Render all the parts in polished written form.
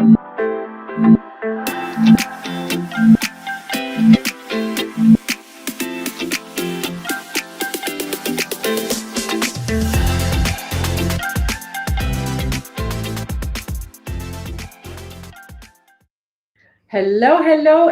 Hello,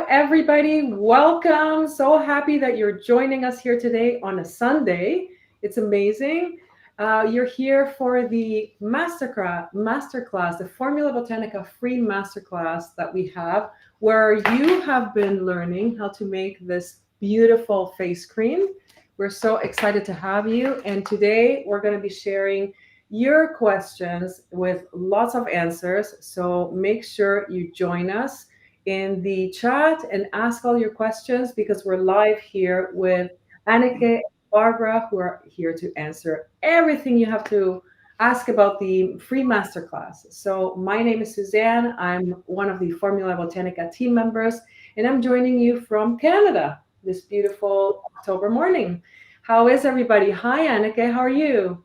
everybody. Welcome. So happy that you're joining us here today on a Sunday. It's amazing. You're here for the masterclass, the Formula Botanica free masterclass that we have, where you have been learning how to make this beautiful face cream. We're so excited to have you. And today we're going to be sharing your questions with lots of answers. So make sure you join us in the chat and ask all your questions because we're live here with Anneke and Barbara, who are here to answer everything you have to ask about the free masterclass. So my name is Suzanne. I'm one of the Formula Botanica team members, and I'm joining you from Canada this beautiful October morning. How is everybody? Hi, Anneke. How are you?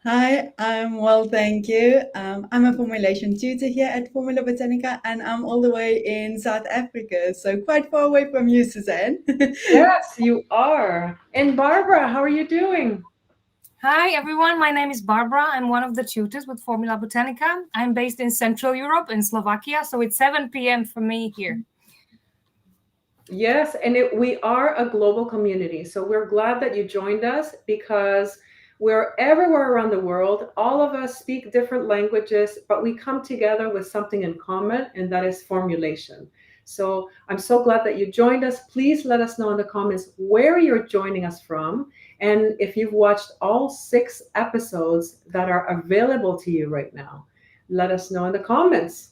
Hi, I'm well, thank you. I'm a formulation tutor here at Formula Botanica, and I'm all the way in South Africa, so quite far away from you, Suzanne. Yes, you are. And Barbara, how are you doing? Hi, everyone. My name is Barbara. I'm one of the tutors with Formula Botanica. I'm based in Central Europe, in Slovakia, so it's 7 p.m. for me here. Yes, and we are a global community. So we're glad that you joined us because we're everywhere around the world. All of us speak different languages, but we come together with something in common, and that is formulation. So I'm so glad that you joined us. Please let us know in the comments where you're joining us from. And if you've watched all 6 episodes that are available to you right now, let us know in the comments.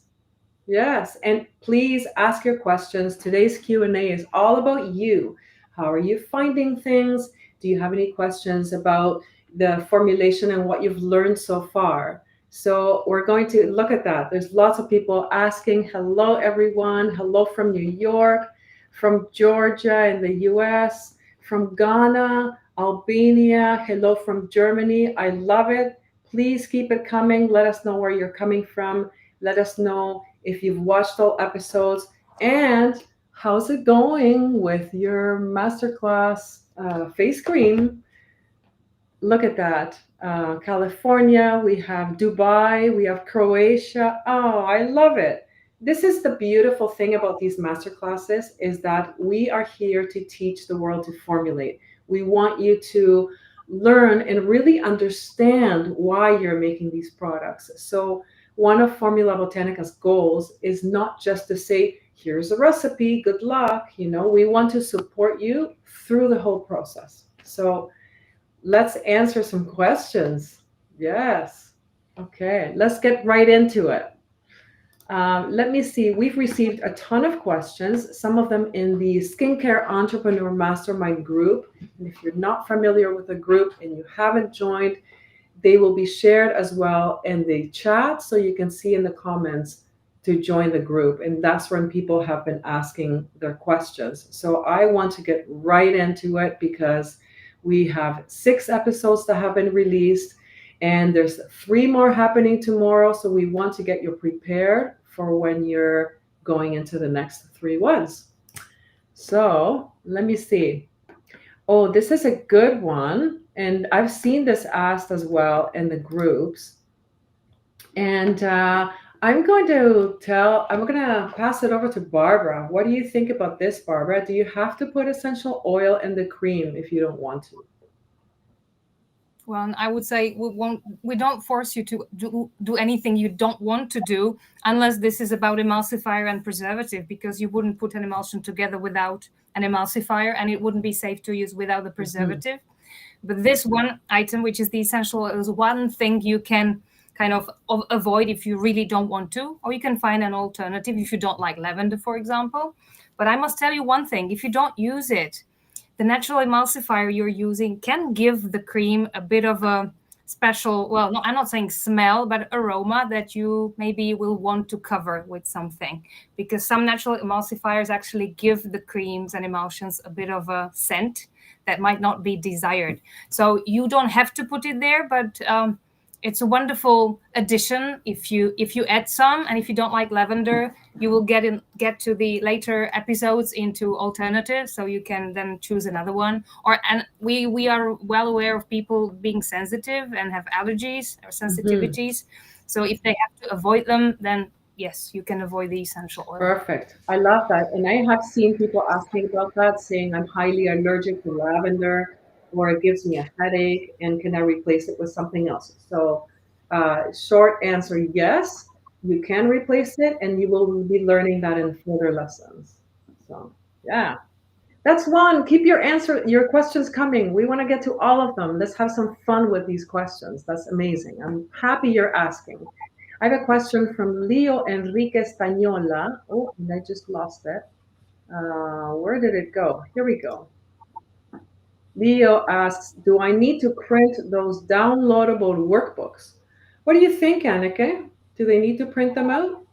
Yes, and please ask your questions. Today's Q&A is all about you. How are you finding things? Do you have any questions about the formulation and what you've learned so far? So we're going to look at that. There's lots of people asking. Hello, everyone. Hello from New York, from Georgia in the US, from Ghana, Albania. Hello from Germany. I love it. Please keep it coming. Let us know where you're coming from. Let us know if you've watched all episodes, and how's it going with your masterclass face cream? Look at that. California, we have Dubai, we have Croatia. Oh, I love it. This is the beautiful thing about these masterclasses is that we are here to teach the world to formulate. We want you to learn and really understand why you're making these products. So one of Formula Botanica's goals is not just to say, here's a recipe, good luck. We want to support you through the whole process. So let's answer some questions. Yes. Okay, let's get right into it. Let me see. We've received a ton of questions, some of them in the Skincare Entrepreneur Mastermind group. And if you're not familiar with the group and you haven't joined, they will be shared as well in the chat, so you can see in the comments to join the group. And that's when people have been asking their questions. So I want to get right into it because we have 6 episodes that have been released, and there's 3 more happening tomorrow. So we want to get you prepared for when you're going into the next 3 ones. So let me see. Oh, this is a good one. And I've seen this asked as well in the groups. And I'm going to pass it over to Barbara. What do you think about this, Barbara? Do you have to put essential oil in the cream if you don't want to? Well, I would say we don't force you to do anything you don't want to do unless this is about emulsifier and preservative, because you wouldn't put an emulsion together without an emulsifier, and it wouldn't be safe to use without the preservative. But this one item, which is the essential oil, is one thing you can kind of avoid if you really don't want to, or you can find an alternative if you don't like lavender, for example. But I must tell you one thing, if you don't use it, the natural emulsifier you're using can give the cream a bit of a special, well, no, I'm not saying smell, but aroma that you maybe will want to cover with something, because some natural emulsifiers actually give the creams and emulsions a bit of a scent that might not be desired. So you don't have to put it there, but it's a wonderful addition if you add some, and if you don't like lavender, you will get to the later episodes into alternatives, so you can then choose another one. And we are well aware of people being sensitive and have allergies or sensitivities. So if they have to avoid them, then yes, you can avoid the essential oil. Perfect. I love that. And I have seen people asking about that, saying I'm highly allergic to lavender, or it gives me a headache, and can I replace it with something else? So, short answer, yes, you can replace it, and you will be learning that in further lessons. So, yeah. That's one. Keep your questions coming. We want to get to all of them. Let's have some fun with these questions. That's amazing. I'm happy you're asking. I have a question from Leo Enrique Stañola. Oh, and I just lost it. Where did it go? Here we go. Leo asks, do I need to print those downloadable workbooks? What do you think, Anneke? Do they need to print them out?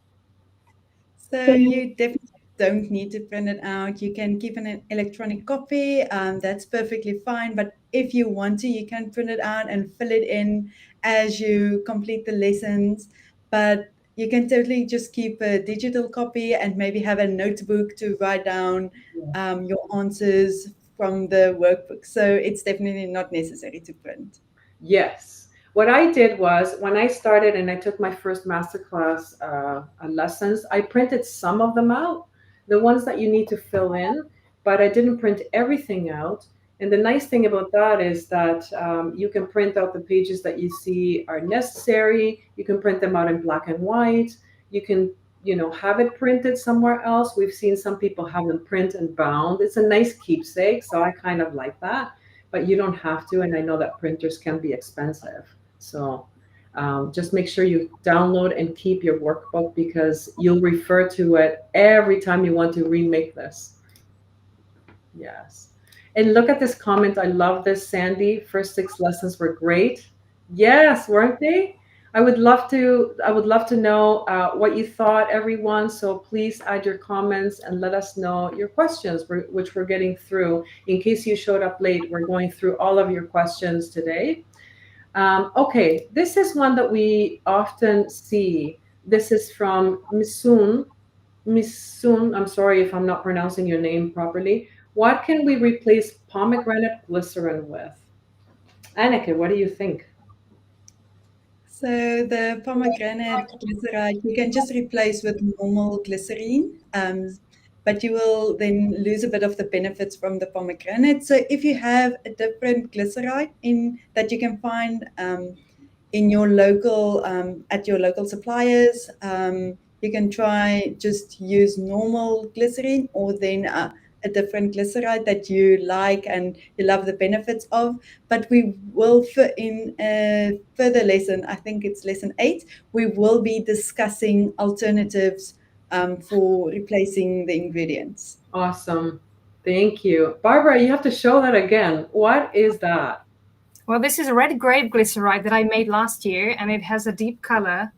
So you definitely don't need to print it out. You can keep an electronic copy. That's perfectly fine. But if you want to, you can print it out and fill it in as you complete the lessons. But you can totally just keep a digital copy and maybe have a notebook to write down your answers from the workbook. So it's definitely not necessary to print. Yes. What I did was when I started and I took my first masterclass lessons, I printed some of them out, the ones that you need to fill in, but I didn't print everything out. And the nice thing about that is that you can print out the pages that you see are necessary. You can print them out in black and white. You can, have it printed somewhere else. We've seen some people have them print and bound. It's a nice keepsake, so I kind of like that, but you don't have to. And I know that printers can be expensive. So just make sure you download and keep your workbook, because you'll refer to it every time you want to remake this. Yes. And look at this comment. I love this, Sandy. First 6 lessons were great. Yes, weren't they? I would love to know what you thought, everyone. So please add your comments and let us know your questions, which we're getting through. In case you showed up late, we're going through all of your questions today. Okay, this is one that we often see. This is from Misun. Misun, I'm sorry if I'm not pronouncing your name properly. What can we replace pomegranate glycerin with? Anneke, what do you think? So the pomegranate glyceride you can just replace with normal glycerine, but you will then lose a bit of the benefits from the pomegranate. So if you have a different glyceride that you can find in your local at your local suppliers, you can try just use normal glycerine, or then a different glyceride that you like and you love the benefits of. But we will, in a further lesson, I think it's lesson 8, we will be discussing alternatives for replacing the ingredients. Awesome. Thank you. Barbara, you have to show that again. What is that? Well, this is a red grape glyceride that I made last year, and it has a deep color,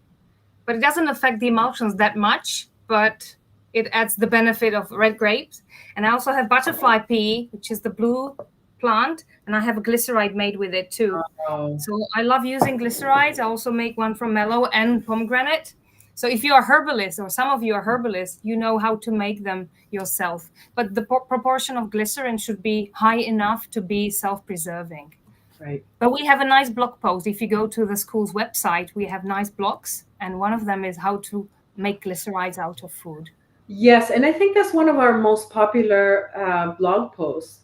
but it doesn't affect the emulsions that much, but it adds the benefit of red grapes. And I also have butterfly pea, which is the blue plant, and I have a glyceride made with it too. Oh. So I love using glycerides. I also make one from mallow and pomegranate. So if you are herbalist, or some of you are herbalists, you know how to make them yourself. But the proportion of glycerin should be high enough to be self-preserving. Right. But we have a nice blog post. If you go to the school's website, we have nice blogs, and one of them is how to make glycerides out of food. Yes, and I think that's one of our most popular blog posts,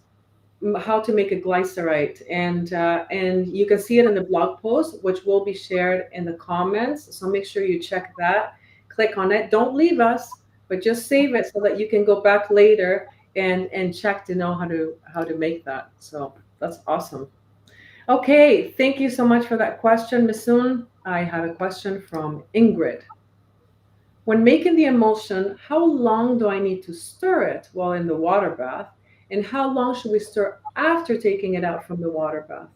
how to make a glyceride, and you can see it in the blog post, which will be shared in the comments. So make sure you check that, click on it. Don't leave us, but just save it so that you can go back later and check to know how to make that. So that's awesome. Okay, thank you so much for that question, Misun. I have a question from Ingrid. When making the emulsion, how long do I need to stir it while in the water bath? And how long should we stir after taking it out from the water bath?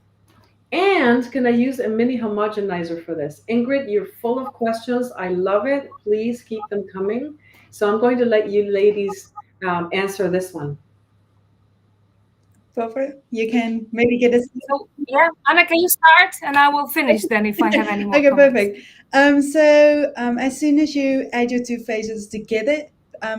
And can I use a mini homogenizer for this? Ingrid, you're full of questions. I love it. Please keep them coming. So I'm going to let you ladies answer this one. Barbara, you can maybe get us. So yeah, Anna, can you start, and I will finish then if I have any more Okay, comments. perfect. So as soon as you add your two phases together,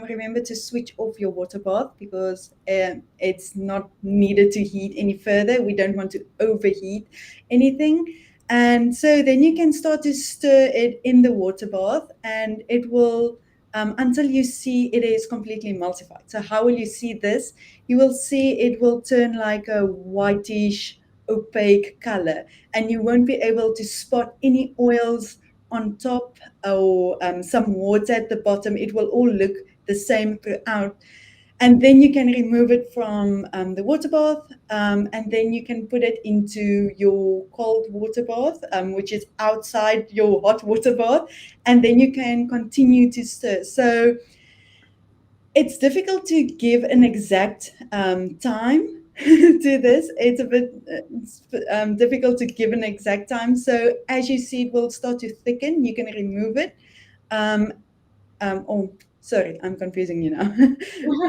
remember to switch off your water bath because it's not needed to heat any further. We don't want to overheat anything. And so then you can start to stir it in the water bath, and it will until you see it is completely emulsified. So how will you see this? You will see it will turn like a whitish, opaque color, and you won't be able to spot any oils on top or some water at the bottom. It will all look the same throughout. And then you can remove it from the water bath, and then you can put it into your cold water bath, which is outside your hot water bath, and then you can continue to stir. So it's difficult to give an exact time to this. It's a bit difficult to give an exact time. So as you see, it will start to thicken. You can remove it. Um, oh, sorry, I'm confusing you now.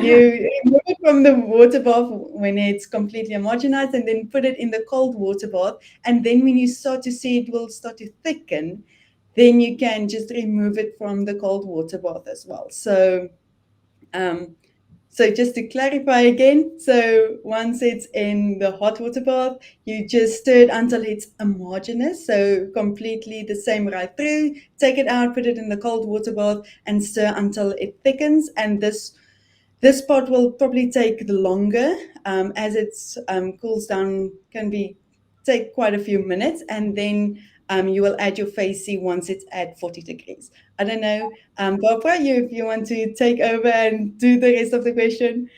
You remove it from the water bath when it's completely homogenized, and then put it in the cold water bath. And then when you start to see it will start to thicken, then you can just remove it from the cold water bath as well. Um, so just to clarify again, so once it's in the hot water bath, you just stir it until it's homogeneous, so completely the same right through. Take it out, put it in the cold water bath, and stir until it thickens. And this part will probably take the longer, as it's cools down, can be take quite a few minutes, and then you will add your phase C once it's at 40 degrees. I don't know, Barbara, if you want to take over and do the rest of the question.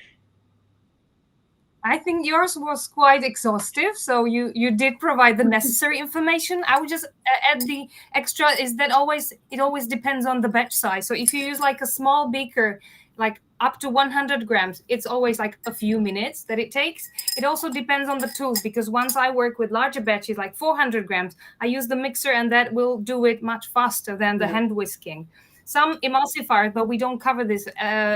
I think yours was quite exhaustive, so you did provide the necessary information. I would just add the extra is that it always depends on the batch size. So if you use like a small beaker, like up to 100 grams, it's always like a few minutes that it takes. It also depends on the tools, because once I work with larger batches, like 400 grams, I use the mixer, and that will do it much faster than the hand whisking. Some emulsifiers, but we don't cover this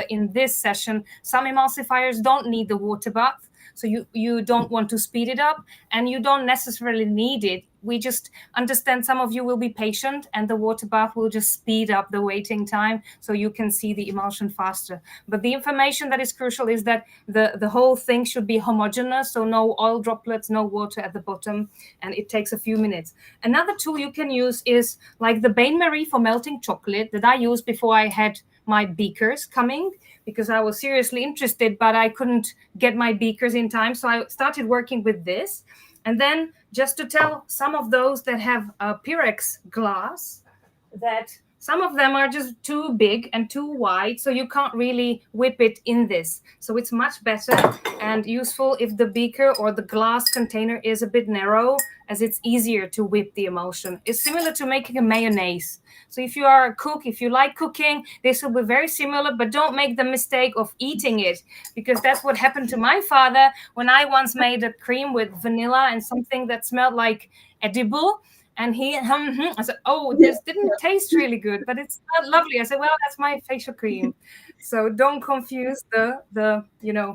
in this session, some emulsifiers don't need the water bath. So you don't want to speed it up, and you don't necessarily need it. We just understand some of you will be patient, and the water bath will just speed up the waiting time so you can see the emulsion faster. But the information that is crucial is that the whole thing should be homogeneous, so no oil droplets, no water at the bottom, and it takes a few minutes. Another tool you can use is like the bain-marie for melting chocolate that I used before I had my beakers coming, because I was seriously interested, but I couldn't get my beakers in time. So I started working with this. And then just to tell some of those that have a Pyrex glass, that some of them are just too big and too wide, so you can't really whip it in this. So it's much better and useful if the beaker or the glass container is a bit narrow, as it's easier to whip the emulsion. It's similar to making a mayonnaise. So if you are a cook, if you like cooking, this will be very similar, but don't make the mistake of eating it, because that's what happened to my father when I once made a cream with vanilla and something that smelled like edible. And I said, oh, this didn't taste really good, but it's lovely. I said, well, that's my facial cream. So don't confuse the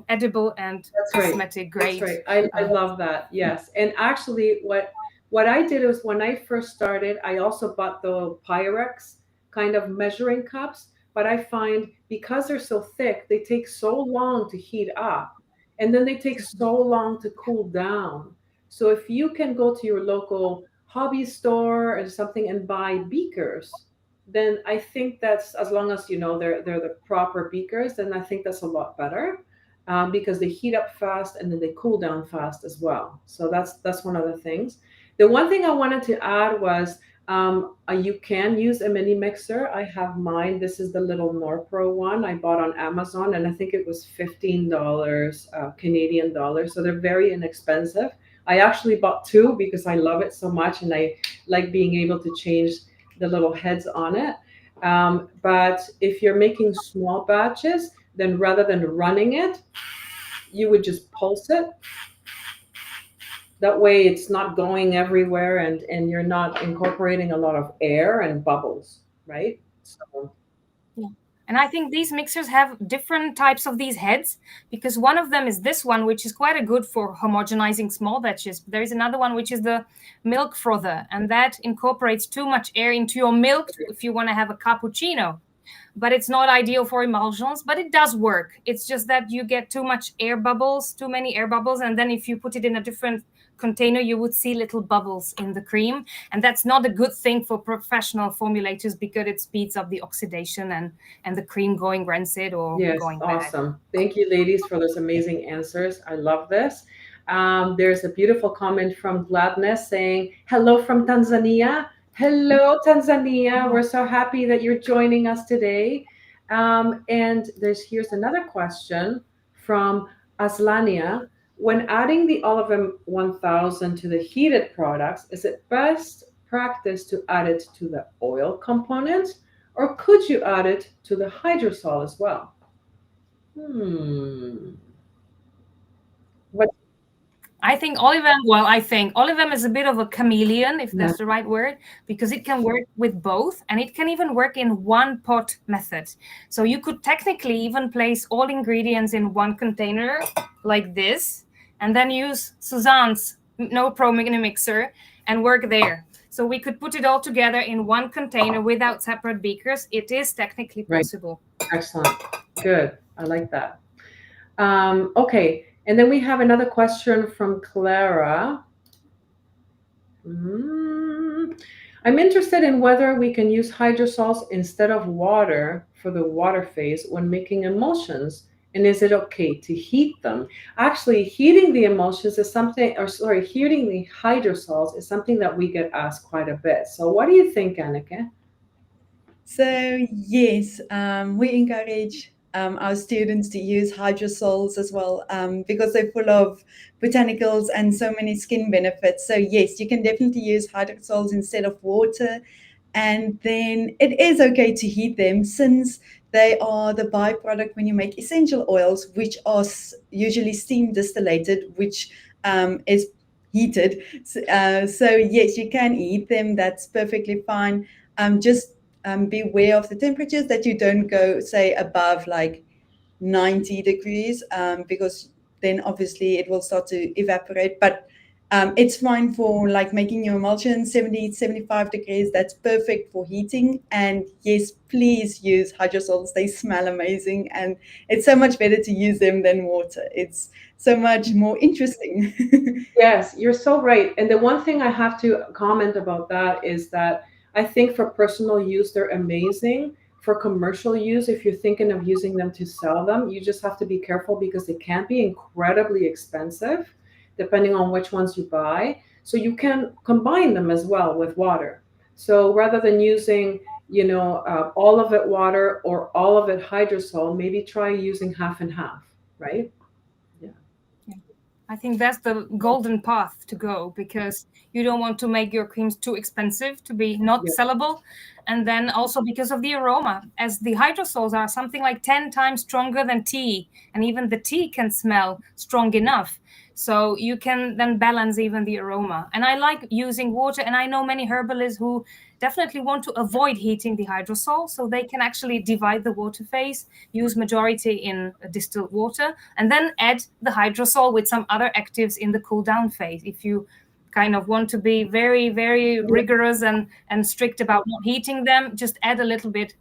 edible and cosmetic grade. That's right. I love that. Yes. And actually what I did was when I first started, I also bought the Pyrex kind of measuring cups, but I find because they're so thick, they take so long to heat up, and then they take so long to cool down. So if you can go to your local hobby store or something and buy beakers, then I think that's, as long as you know they're the proper beakers, then I think that's a lot better, because they heat up fast and then they cool down fast as well. So that's one of the things. The one thing I wanted to add was, you can use a mini mixer. I have mine. This is the little Norpro one I bought on Amazon, and I think it was $15 Canadian dollars. So they're very inexpensive. I actually bought two because I love it so much, and I like being able to change the little heads on it. But if you're making small batches, then rather than running it, you would just pulse it. That way it's not going everywhere, and you're not incorporating a lot of air and bubbles, right? So Yeah. And I think these mixers have different types of these heads, because one of them is this one, which is quite a good for homogenizing small batches. There is another one, which is the milk frother, and that incorporates too much air into your milk if you want to have a cappuccino. But it's not ideal for emulsions, but it does work. It's just that you get too much air bubbles, too many air bubbles. And then if you put it in a different container, you would see little bubbles in the cream. And that's not a good thing for professional formulators, because it speeds up the oxidation and the cream going rancid or Yes, going bad. awesome. Thank you, ladies, for those amazing answers. I love this. There's a beautiful comment from Gladness saying, hello from Tanzania. Hello, Tanzania. We're so happy that you're joining us today. And here's another question from Aslania. When adding the Olivem 1000 to the heated products, is it best practice to add it to the oil component, or could you add it to the hydrosol as well? What? I think Olivem is a bit of a chameleon, if that's the right word, because it can work with both, and it can even work in one pot method. So you could technically even place all ingredients in one container like this, and then use Suzanne's no pro mini mixer and work there. So we could put it all together in one container without separate beakers. It is technically possible. Right. Excellent. Good. I like that. Okay. And then we have another question from Clara. I'm interested in whether we can use hydrosols instead of water for the water phase when making emulsions. And is it okay to heat them? Actually, heating the emulsions is something, heating the hydrosols is something that we get asked quite a bit. So what do you think, Anneke? So yes, we encourage our students to use hydrosols as well, because they're full of botanicals and so many skin benefits. So yes, you can definitely use hydrosols instead of water. And then it is okay to heat them, since they are the byproduct when you make essential oils, which are usually steam distillated, which is heated. So yes, you can heat them. That's perfectly fine. Just beware of the temperatures, that you don't go, say, above like 90 degrees, because then obviously it will start to evaporate. But it's fine for like making your emulsion 70, 75 degrees. That's perfect for heating. And yes, please use hydrosols. They smell amazing, and it's so much better to use them than water. It's so much more interesting. Yes, you're so right. And the one thing I have to comment about that is that I think for personal use, they're amazing. For commercial use, if you're thinking of using them to sell them, you just have to be careful, because they can be incredibly expensive depending on which ones you buy. So you can combine them as well with water. So rather than using, all of it water or all of it hydrosol, maybe try using half and half, right? I think that's the golden path to go, because you don't want to make your creams too expensive to be not sellable. And then also because of the aroma, as the hydrosols are something like 10 times stronger than tea, and even the tea can smell strong enough. So you can then balance even the aroma. And I like using water, and I know many herbalists who definitely want to avoid heating the hydrosol, so they can actually divide the water phase, use majority in distilled water, and then add the hydrosol with some other actives in the cool down phase. If you kind of want to be very, very rigorous and strict about not heating them, just add a little bit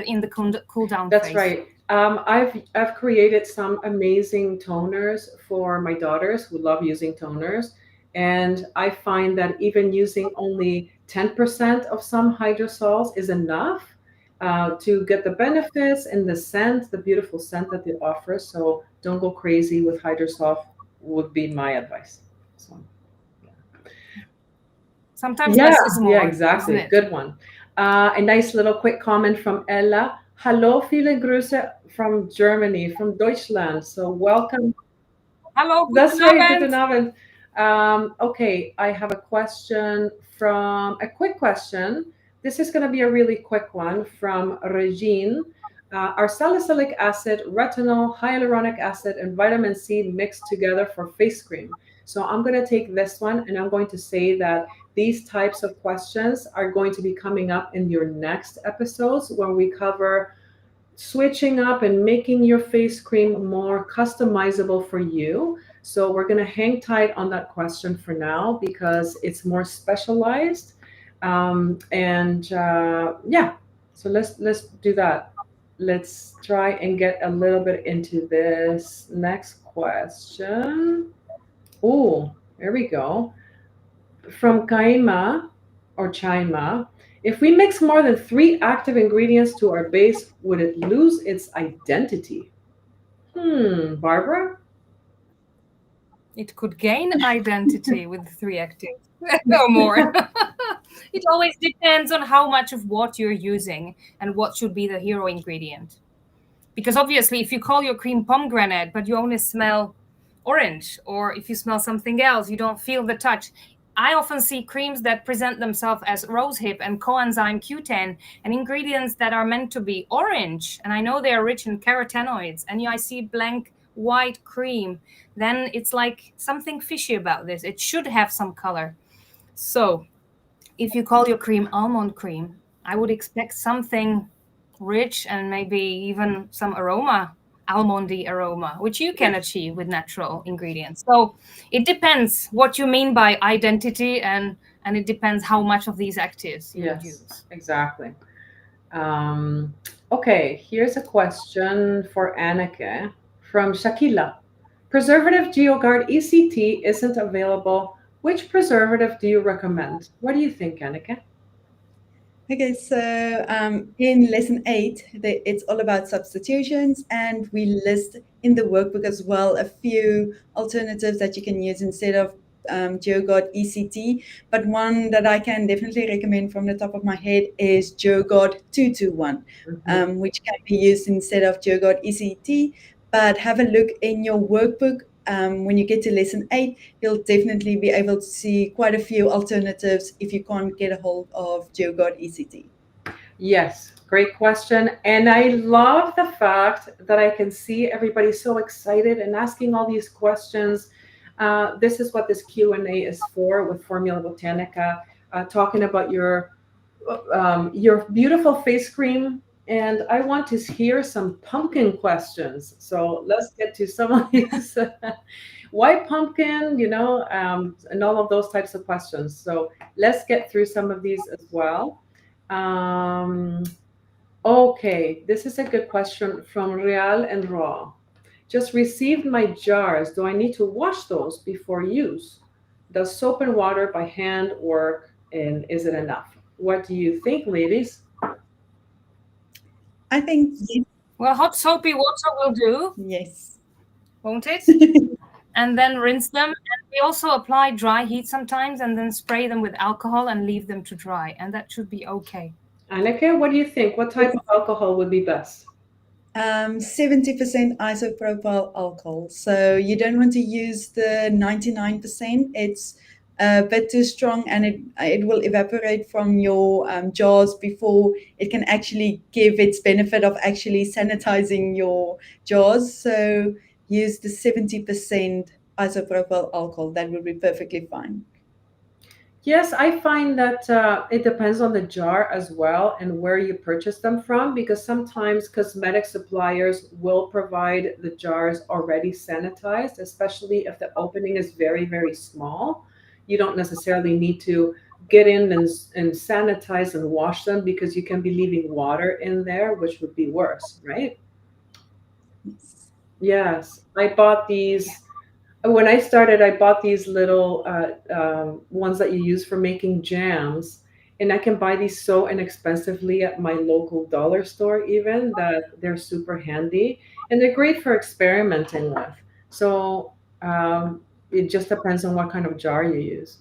in the cool down phase. That's right. I've created some amazing toners for my daughters who love using toners. And I find that even using only 10% of some hydrosols is enough to get the benefits and the scent, the beautiful scent that it offers. So don't go crazy with hydrosol, would be my advice. So, sometimes less is more. Yeah, exactly. Good one. A nice little quick comment from Ella. Hallo, viele Grüße from Germany, from Deutschland. So welcome. Hello. That's right. Guten Abend. Okay, I have a quick question. This is going to be a really quick one from Regine. Are salicylic acid, retinol, hyaluronic acid, and vitamin C mixed together for face cream? So I'm going to take this one, and I'm going to say that these types of questions are going to be coming up in your next episodes, when we cover switching up and making your face cream more customizable for you. So we're going to hang tight on that question for now because it's more specialized. Yeah, so let's do that. Let's try and get a little bit into this next question. Oh, there we go. From Kaima or Chaima, if we mix more than three active ingredients to our base, would it lose its identity? Barbara? It could gain identity with 3 actives or more. It always depends on how much of what you're using and what should be the hero ingredient. Because obviously, if you call your cream pomegranate, but you only smell orange, or if you smell something else, you don't feel the touch. I often see creams that present themselves as rosehip and coenzyme Q10 and ingredients that are meant to be orange. And I know they are rich in carotenoids. And I see blank white cream. Then it's like something fishy about this. It should have some color. So if you call your cream almond cream, I would expect something rich and maybe even some aroma, almondy aroma, which you can achieve with natural ingredients. So it depends what you mean by identity, and it depends how much of these actives you would use. Exactly. Okay, here's a question for Anneke from Shakila. Preservative GeoGuard ECT isn't available. Which preservative do you recommend? What do you think, Anneke? Okay, so in lesson 8, it's all about substitutions, and we list in the workbook as well a few alternatives that you can use instead of GeoGuard ECT. But one that I can definitely recommend from the top of my head is GeoGuard 221, which can be used instead of GeoGuard ECT. But have a look in your workbook. When you get to lesson 8, you'll definitely be able to see quite a few alternatives if you can't get a hold of GeoGuard ECT. Yes, great question. And I love the fact that I can see everybody so excited and asking all these questions. This is what this Q&A is for with Formula Botanica, talking about your beautiful face cream. And I want to hear some pumpkin questions. So let's get to some of these. Why pumpkin, and all of those types of questions. So let's get through some of these as well. Okay, this is a good question from Real and Raw. Just received my jars. Do I need to wash those before use? Does soap and water by hand work, and is it enough? What do you think, ladies? I think Well, hot soapy water will do, yes. won't it? And then rinse them. And we also apply dry heat sometimes and then spray them with alcohol and leave them to dry. And that should be okay. Anneke, what do you think? What type of alcohol would be best? 70% isopropyl alcohol. So you don't want to use the 99%. It's a bit too strong, and it will evaporate from your jars before it can actually give its benefit of actually sanitizing your jars. So use the 70% isopropyl alcohol. That will be perfectly fine. Yes, I find that it depends on the jar as well and where you purchase them from, because sometimes cosmetic suppliers will provide the jars already sanitized, especially if the opening is very, very small. You don't necessarily need to get in and sanitize and wash them because you can be leaving water in there, which would be worse, right? Yes, I bought these. When I started, I bought these little ones that you use for making jams, and I can buy these so inexpensively at my local dollar store, even that they're super handy and they're great for experimenting with. So it just depends on what kind of jar you use.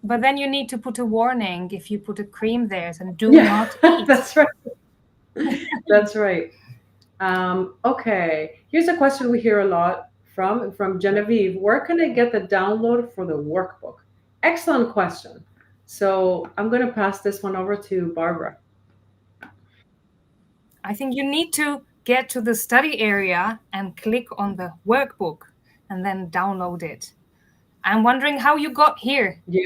But then you need to put a warning if you put a cream there, and do not eat. That's right. That's right. Okay, here's a question we hear a lot from Genevieve. Where can I get the download for the workbook? Excellent question. So I'm going to pass this one over to Barbara. I think you need to get to the study area and click on the workbook and then download it. I'm wondering how you got here. Yeah.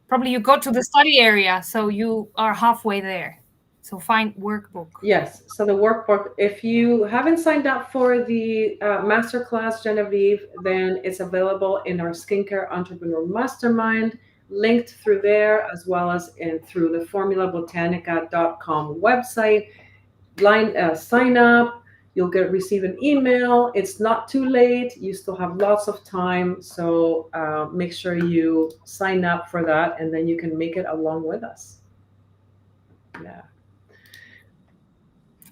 Probably you got to the study area, so you are halfway there. So find workbook. Yes. So the workbook, if you haven't signed up for the Masterclass, Genevieve, then it's available in our Skincare Entrepreneur Mastermind, linked through there, as well as through the formulabotanica.com website. Sign up. You'll receive an email. It's not too late. You still have lots of time. So make sure you sign up for that, and then you can make it along with us. Yeah.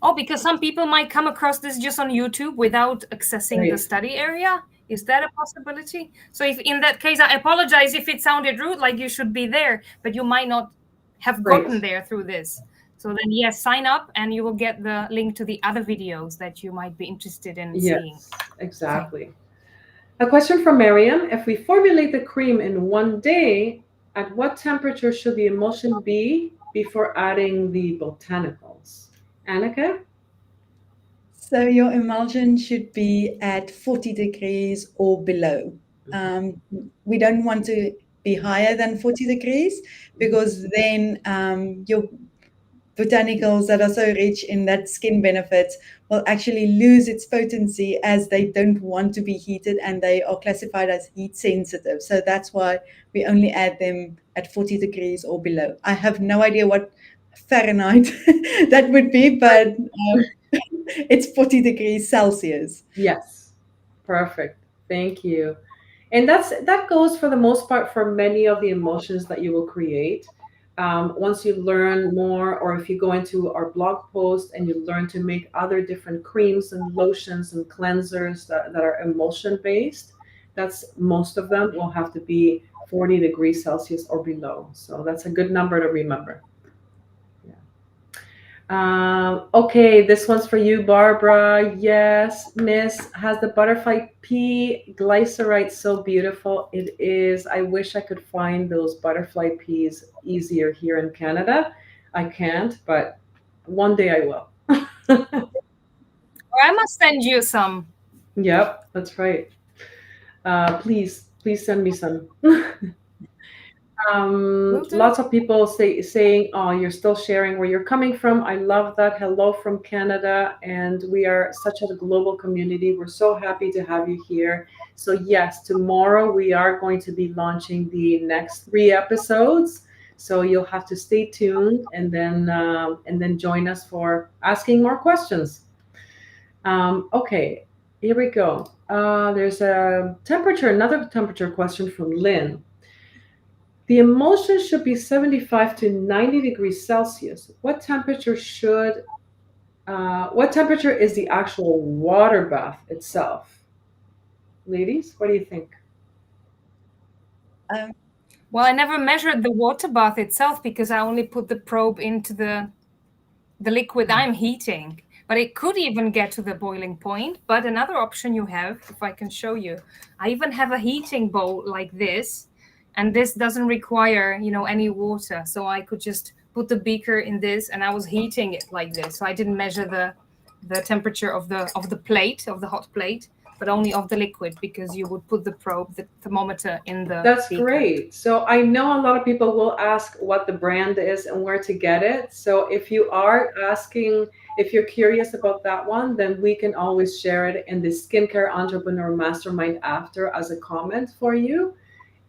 Oh, because some people might come across this just on YouTube without accessing the Right. study area. Is that a possibility? So if in that case, I apologize if it sounded rude, like you should be there, but you might not have gotten Right. there through this. So then, yes, sign up and you will get the link to the other videos that you might be interested in seeing. Yes, exactly. A question from Mariam. If we formulate the cream in one day, at what temperature should the emulsion be before adding the botanicals? Annika? So your emulsion should be at 40 degrees or below. We don't want to be higher than 40 degrees because then your botanicals that are so rich in that skin benefits will actually lose its potency as they don't want to be heated and they are classified as heat sensitive. So that's why we only add them at 40 degrees or below. I have no idea what Fahrenheit that would be, but it's 40 degrees Celsius. Yes. Perfect. Thank you. And that goes for the most part for many of the emulsions that you will create. Once you learn more, or if you go into our blog post and you learn to make other different creams and lotions and cleansers that are emulsion based, that's most of them will have to be 40 degrees Celsius or below. So that's a good number to remember. Okay, this one's for you, Barbara. Yes, Miss, has the butterfly pea glycerite so beautiful? It is. I wish I could find those butterfly peas easier here in Canada. I can't, but one day I will. Or I must send you some. Yep, that's right. Please send me some. Will do. Lots of people saying, "Oh, you're still sharing where you're coming from." I love that. Hello from Canada, and we are such a global community. We're so happy to have you here. So yes, tomorrow we are going to be launching the next 3 episodes. So you'll have to stay tuned and then join us for asking more questions. Okay, here we go. There's another temperature question from Lynn. The emulsion should be 75 to 90 degrees Celsius. What temperature is the actual water bath itself? Ladies, what do you think? Well, I never measured the water bath itself because I only put the probe into the liquid I'm heating. But it could even get to the boiling point. But another option you have, if I can show you, I even have a heating bowl like this. And this doesn't require, any water. So I could just put the beaker in this and I was heating it like this. So I didn't measure the temperature of the plate, of the hot plate, but only of the liquid, because you would put the probe, the thermometer in the That's beaker. great. So I know a lot of people will ask what the brand is and where to get it. So if you are asking, if you're curious about that one, then we can always share it in the Skincare Entrepreneur Mastermind after as a comment for you.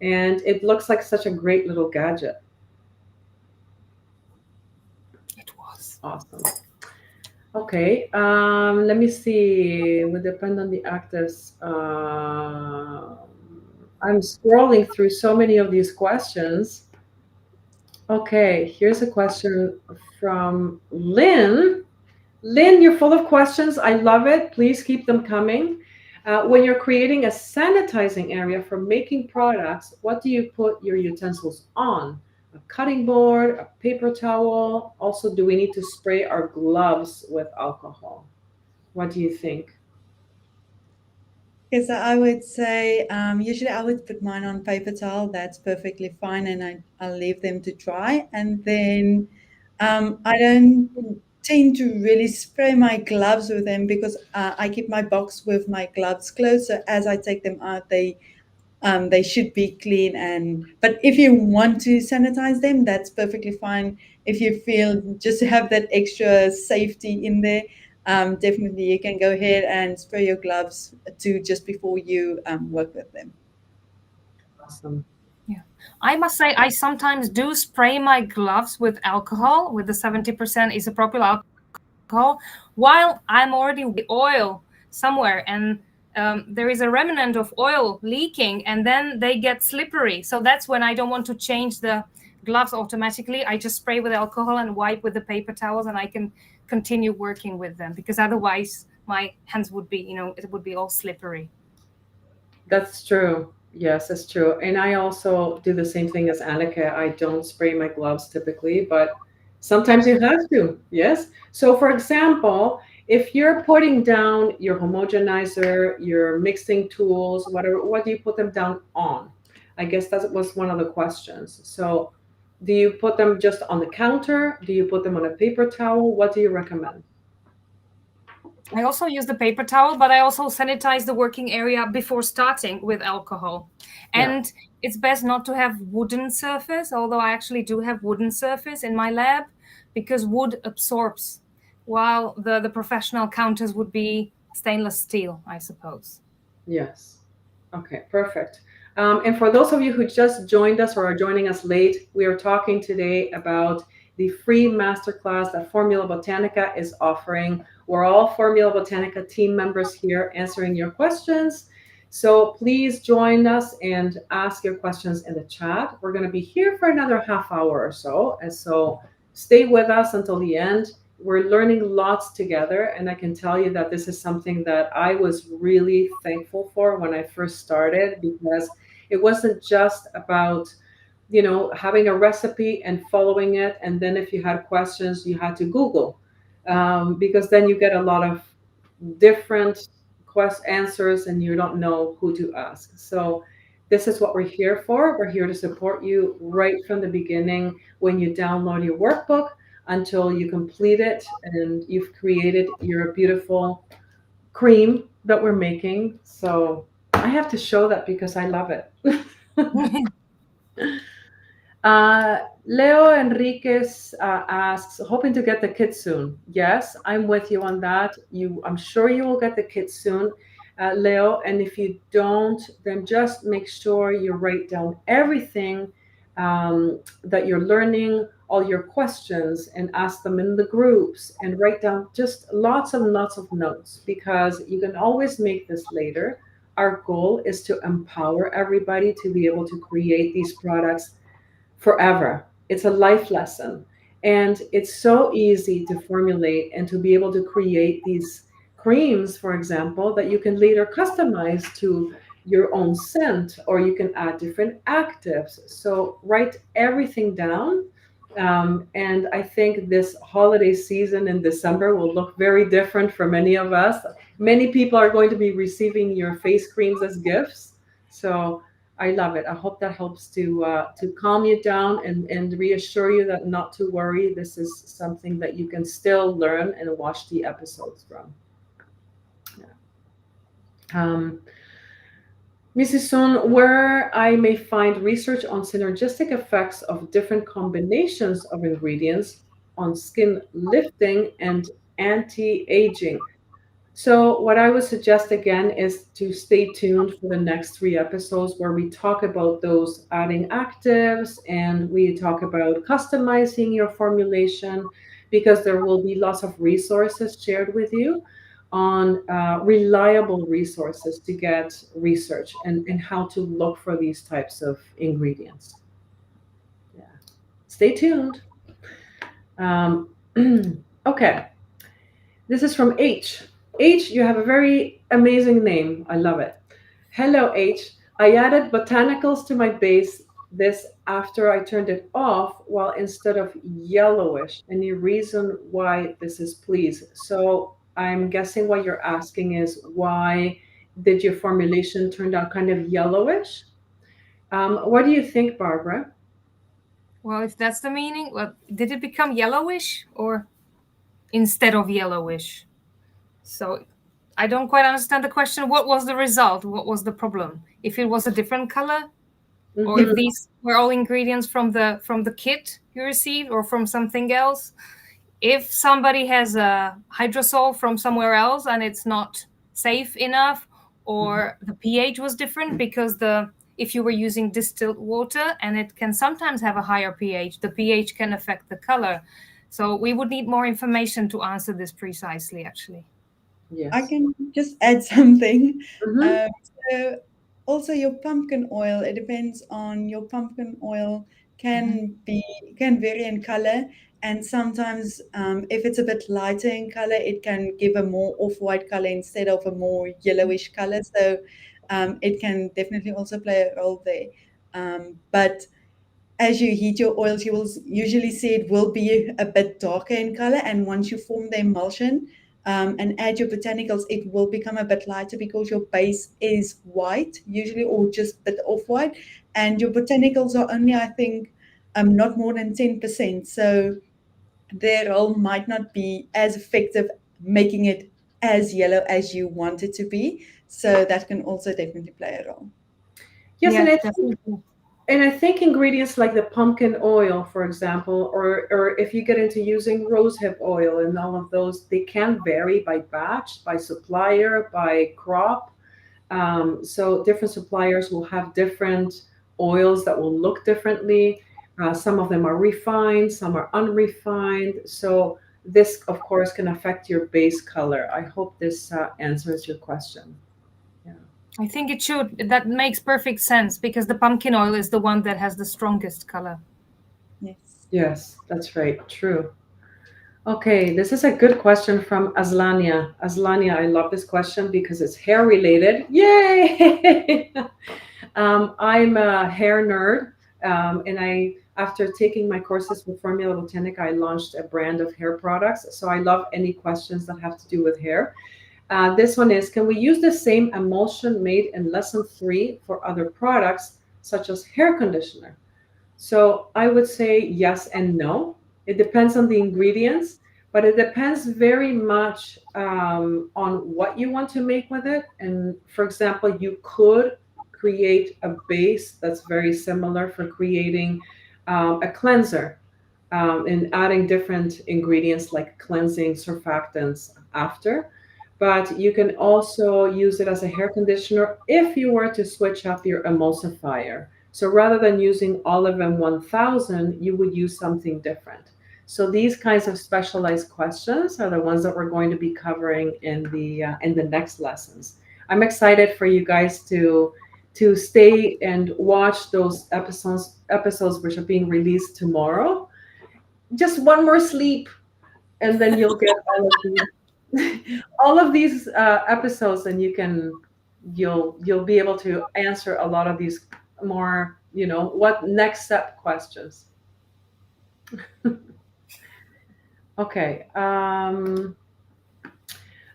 And it looks like such a great little gadget. It was. Awesome. Okay, let me see. It would depend on the actors. I'm scrolling through so many of these questions. Okay, here's a question from Lynn. Lynn, you're full of questions. I love it. Please keep them coming. When you're creating a sanitizing area for making products, what do you put your utensils on? A cutting board, a paper towel? Also, do we need to spray our gloves with alcohol? What do you think? Okay, so I would say usually I would put mine on paper towel. That's perfectly fine, and I'll leave them to dry. And then I don't tend to really spray my gloves with them because I keep my box with my gloves closed. So as I take them out, they should be clean. But if you want to sanitize them, that's perfectly fine. if you feel just to have that extra safety in there, definitely you can go ahead and spray your gloves too just before you work with them. Awesome. Yeah. I must say, I sometimes do spray my gloves with alcohol, with the 70% isopropyl alcohol, while I'm already with oil somewhere, and there is a remnant of oil leaking, and then they get slippery. So that's when I don't want to change the gloves automatically. I just spray with alcohol and wipe with the paper towels, and I can continue working with them, because otherwise my hands would be, it would be all slippery. That's true. Yes, that's true. And I also do the same thing as Annika. I don't spray my gloves typically, but sometimes you have to. Yes. So, for example, if you're putting down your homogenizer, your mixing tools, whatever, what do you put them down on? I guess that was one of the questions. So, do you put them just on the counter? Do you put them on a paper towel? What do you recommend? I also use the paper towel, but I also sanitize the working area before starting with alcohol. Yeah. And it's best not to have wooden surface, although I actually do have wooden surface in my lab, because wood absorbs, while the professional counters would be stainless steel, I suppose. Yes. Okay, perfect. And for those of you who just joined us or are joining us late, we are talking today about the free masterclass that Formula Botanica is offering. We're all Formula Botanica team members here answering your questions. So please join us and ask your questions in the chat. We're going to be here for another half hour or so. And so stay with us until the end. We're learning lots together, and I can tell you that this is something that I was really thankful for when I first started, because it wasn't just about having a recipe and following it, and then if you had questions you had to Google, because then you get a lot of different answers and you don't know who to ask. So this is what we're here for. We're here to support you right from the beginning, when you download your workbook until you complete it and you've created your beautiful cream that we're making. So I have to show that because I love it. Leo Enriquez asks, hoping to get the kit soon. Yes, I'm with you on that. I'm sure you will get the kit soon, Leo. And if you don't, then just make sure you write down everything that you're learning, all your questions, and ask them in the groups, and write down just lots and lots of notes, because you can always make this later. Our goal is to empower everybody to be able to create these products forever. It's a life lesson. And it's so easy to formulate and to be able to create these creams, for example, that you can later customize to your own scent, or you can add different actives. So write everything down. And I think this holiday season in December will look very different for many of us. Many people are going to be receiving your face creams as gifts. So I love it. I hope that helps to calm you down and reassure you that not to worry. This is something that you can still learn and watch the episodes from. Yeah. Mrs. Sun, where I may find research on synergistic effects of different combinations of ingredients on skin lifting and anti-aging. So, what I would suggest again is to stay tuned for the next 3 episodes, where we talk about those adding actives and we talk about customizing your formulation, because there will be lots of resources shared with you on reliable resources to get research and how to look for these types of ingredients. Yeah. Stay tuned. Um, okay. This is from H. H, you have a very amazing name. I love it. Hello, H. I added botanicals to my base this after I turned it off, while instead of yellowish. Any reason why this is, please? So I'm guessing what you're asking is, why did your formulation turn out kind of yellowish? What do you think, Barbara? Well, if that's the meaning, well, did it become yellowish or instead of yellowish? So I don't quite understand the question. What was the result? What was the problem? If it was a different color? or if Mhm. these were all ingredients from the kit you received or from something else. If somebody has a hydrosol from somewhere else and it's not safe enough, or the pH was different, because if you were using distilled water and it can sometimes have a higher pH, the pH can affect the color. So we would need more information to answer this precisely, actually. I Yes. can just add something. Mhm. Um, so also your pumpkin oil, it depends on your pumpkin oil can be can vary in color, and sometimes if it's a bit lighter in color, it can give a more off-white color instead of a more yellowish color. So it can definitely also play a role there. But as you heat your oils, you will usually see it will be a bit darker in color. And once you form the emulsion and add your botanicals, it will become a bit lighter because your base is white, usually, or just a bit off white. And your botanicals are only, I think, not more than 10%. So their role might not be as effective, making it as yellow as you want it to be. So that can also definitely play a role. Yes, Yeah, definitely. and I think ingredients like the pumpkin oil, for example, or if you get into using rosehip oil and all of those, they can vary by batch, by supplier, by crop. So different suppliers will have different oils that will look differently. Some of them are refined, some are unrefined. So this, of course, can affect your base color. I hope this answers your question. Yeah. I think it should. That makes perfect sense because the pumpkin oil is the one that has the strongest color. Yes. Yes, that's right. True. Okay, this is a good question from Aslania. Aslania, I love this question because it's hair related. Yay! I'm a hair nerd, and after taking my courses with Formula Botanica, I launched a brand of hair products. So I love any questions that have to do with hair. This one is, can we use the same emulsion made in lesson 3 for other products, such as hair conditioner? So I would say yes and no. It depends on the ingredients, but it depends very much on what you want to make with it. And for example, you could create a base that's very similar for creating a cleanser and adding different ingredients like cleansing surfactants after. But you can also use it as a hair conditioner if you were to switch up your emulsifier. So rather than using Olive M1000, you would use something different. So these kinds of specialized questions are the ones that we're going to be covering in the next lessons. I'm excited for you guys to stay and watch those episodes which are being released tomorrow. Just one more sleep, and then you'll get all of all of these episodes, and you'll be able to answer a lot of these more, what next step questions. Okay.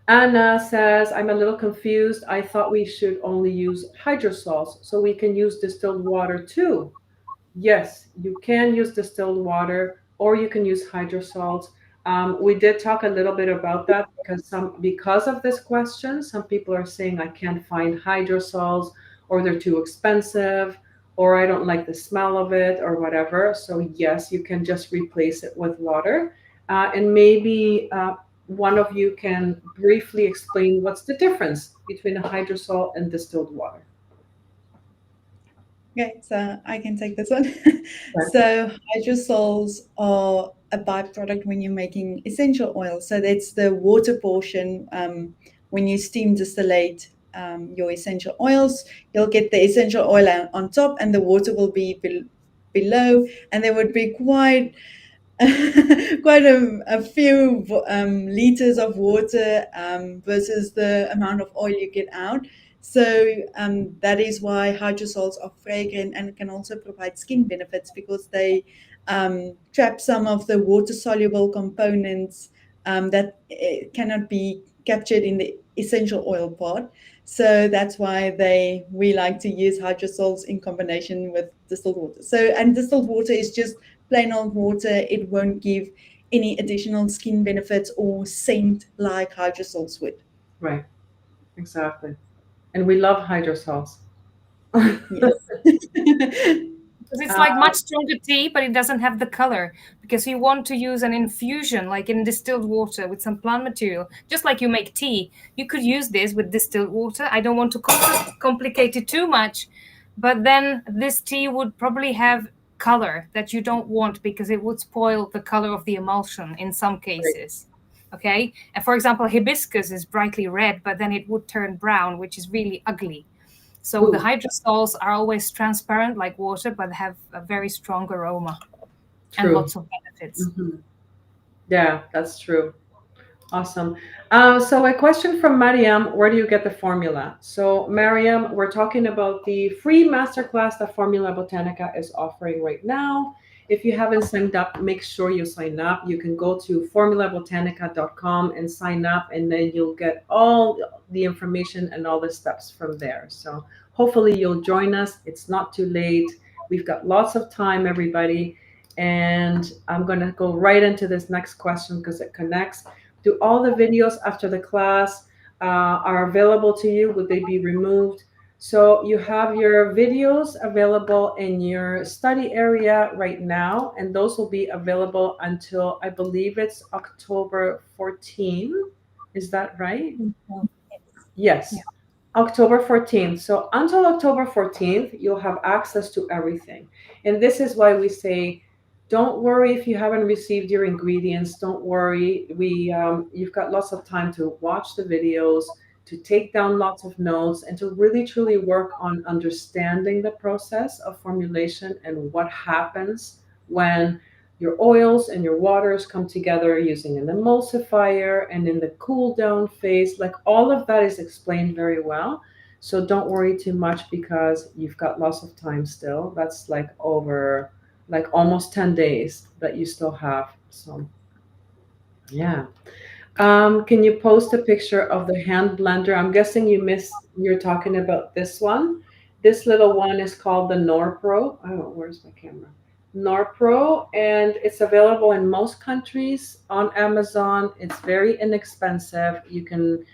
Anna says, I'm a little confused. I thought we should only use hydrosols, so we can use distilled water too. Yes, you can use distilled water or you can use hydrosols. We did talk a little bit about that because of this question, some people are saying I can't find hydrosols, or they're too expensive, or I don't like the smell of it, or whatever. So yes, you can just replace it with water. And maybe one of you can briefly explain what's the difference between a hydrosol and distilled water. Okay, so I can take this one. Okay. So hydrosols are a byproduct when you're making essential oil. So that's the water portion. When you steam distillate your essential oils, you'll get the essential oil on top, and the water will be below, and there would be quite quite a few liters of water versus the amount of oil you get out. So that is why hydrosols are fragrant and can also provide skin benefits because they trap some of the water soluble components that cannot be captured in the essential oil part. So that's why we like to use hydrosols in combination with distilled water. So, and distilled water is just plain old water. It won't give any additional skin benefits or scent like hydrosols would. Right. Exactly. And we love hydrosols. Yes. Because it's like much stronger tea, but it doesn't have the color. Because you want to use an infusion, like in distilled water with some plant material, just like you make tea. You could use this with distilled water. I don't want to complicate it too much, but then this tea would probably have color that you don't want because it would spoil the color of the emulsion in some Right. cases. Okay. And for example, hibiscus is brightly red, but then it would turn brown, which is really ugly. So the Ooh, hydrosols are always transparent like water, but have a very strong aroma and true. lots of benefits. Mhm. Yeah, that's true. Awesome. So a question from Mariam, where do you get the formula? So Mariam, we're talking about the free masterclass that Formula Botanica is offering right now. If you haven't signed up, make sure you sign up. You can go to formulabotanica.com and sign up, and then you'll get all the information and all the steps from there. So hopefully you'll join us. It's not too late. We've got lots of time, everybody. And I'm going to go right into this next question because it connects. Do all the videos after the class are available to you? Would they be removed? So you have your videos available in your study area right now, and those will be available until I believe it's October 14. Is that right? Yes. Yeah. October 14th. So until October 14th, you'll have access to everything. And this is why we say, don't worry if you haven't received your ingredients. Don't worry. You've got lots of time to watch the videos, to take down lots of notes, and to really truly work on understanding the process of formulation and what happens when your oils and your waters come together using an emulsifier and in the cool down phase. Like all of that is explained very well. So don't worry too much because you've got lots of time still. That's like over like almost 10 days that you still have. So yeah. Can you post a picture of the hand blender? I'm guessing you're talking about this one. This little one is called the Norpro. Oh, where's my camera? Norpro, and it's available in most countries on Amazon. It's very inexpensive. You can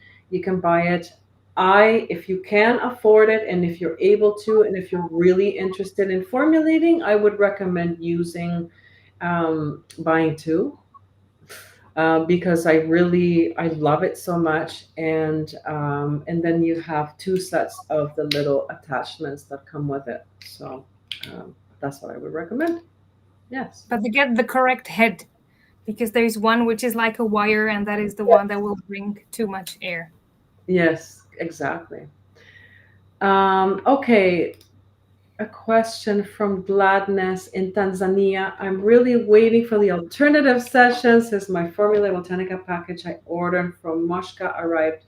buy it. If you can afford it, and if you're able to, and if you're really interested in formulating, I would recommend buying two because I love it so much, and then you have two sets of the little attachments that come with it. So that's what I would recommend. Yes. But to get the correct head, because there is one which is like a wire, and that is the one that will bring too much air. Yes, exactly. Okay, a question from Gladness in Tanzania. I'm really waiting for the alternative sessions as my Formula Botanica package I ordered from Moshka arrived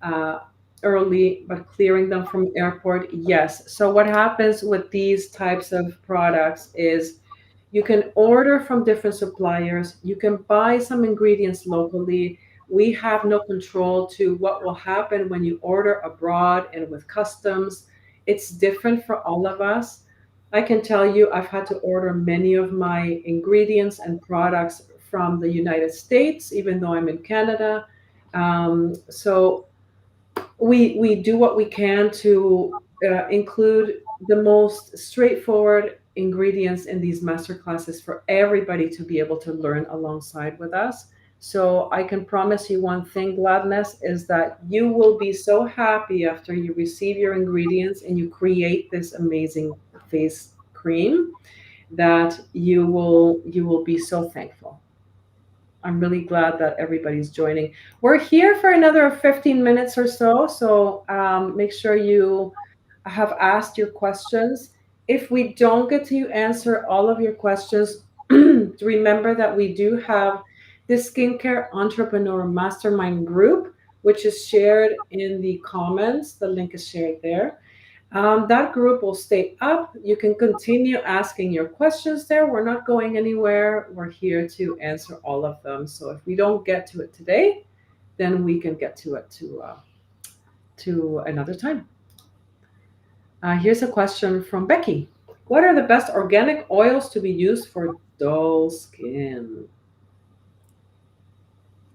uh, early, but clearing them from airport. Yes. So what happens with these types of products is you can order from different suppliers. You can buy some ingredients locally. We have no control to what will happen when you order abroad and with customs. It's different for all of us. I can tell you, I've had to order many of my ingredients and products from the United States, even though I'm in Canada. So we do what we can to include the most straightforward ingredients in these master classes for everybody to be able to learn alongside with us. So I can promise you one thing, Gladness, is that you will be so happy after you receive your ingredients and you create this amazing face cream that you will be so thankful. I'm really glad that everybody's joining. We're here for another 15 minutes or so, so make sure you have asked your questions. If we don't get to answer all of your questions, remember that we do have this Skincare Entrepreneur Mastermind group, which is shared in the comments. The link is shared there. That group will stay up. You can continue asking your questions there. We're not going anywhere. We're here to answer all of them. So if we don't get to it today, then we can get to it to another time. Here's a question from Becky. What are the best organic oils to be used for dull skin?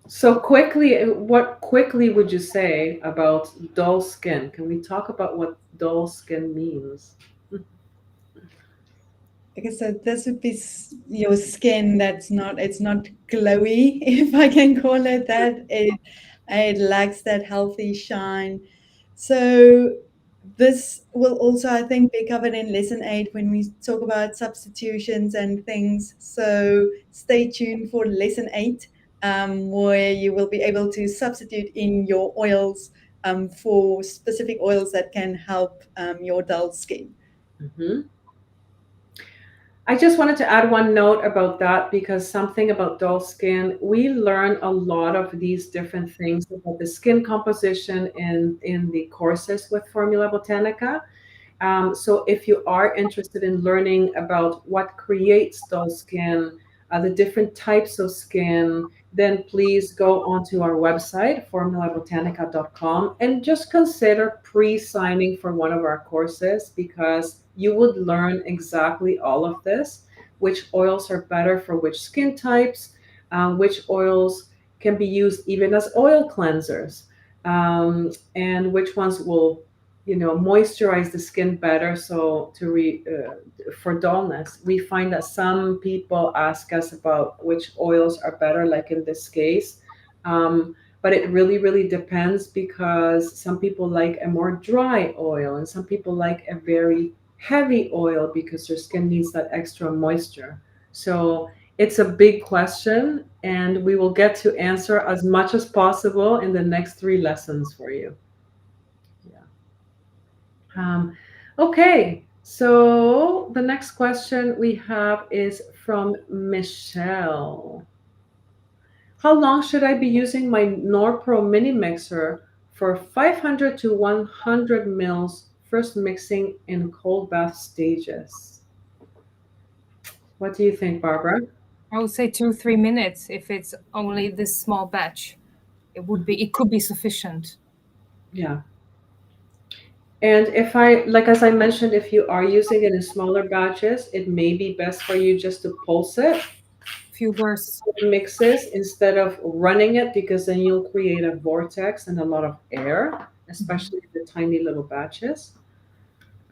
So quickly, what quickly would you say about dull skin? Can we talk about what dull skin means? Okay, so this would be your skin that's not, it's not glowy, if I can call it that. It lacks that healthy shine. So this will also, I think, be covered in lesson 8 when we talk about substitutions and things. So stay tuned for lesson 8, where you will be able to substitute in your oils, for specific oils that can help your dull skin. Mhm. I just wanted to add one note about that because something about dull skin, we learn a lot of these different things about the skin composition in the courses with Formula Botanica. So if you are interested in learning about what creates dull skin, the different types of skin, then please go onto our website, formulabotanica.com, and just consider pre-signing for one of our courses because you would learn exactly all of this, which oils are better for which skin types, which oils can be used even as oil cleansers, and which ones will moisturize the skin better. So for dullness, we find that some people ask us about which oils are better, like in this case. But it really depends because some people like a more dry oil and some people like a very heavy oil because their skin needs that extra moisture. So it's a big question, and we will get to answer as much as possible in the next 3 lessons for you. Yeah. Okay, so the next question we have is from Michelle. How long should I be using my Norpro mini mixer for 500 to 100 mils first mixing in cold bath stages? What do you think, Barbara? I would say 2-3 minutes if it's only this small batch. It could be sufficient. Yeah. And as I mentioned, if you are using it in smaller batches, it may be best for you just to pulse it Few bursts. mixes instead of running it because then you'll create a vortex and a lot of air, especially the tiny little batches.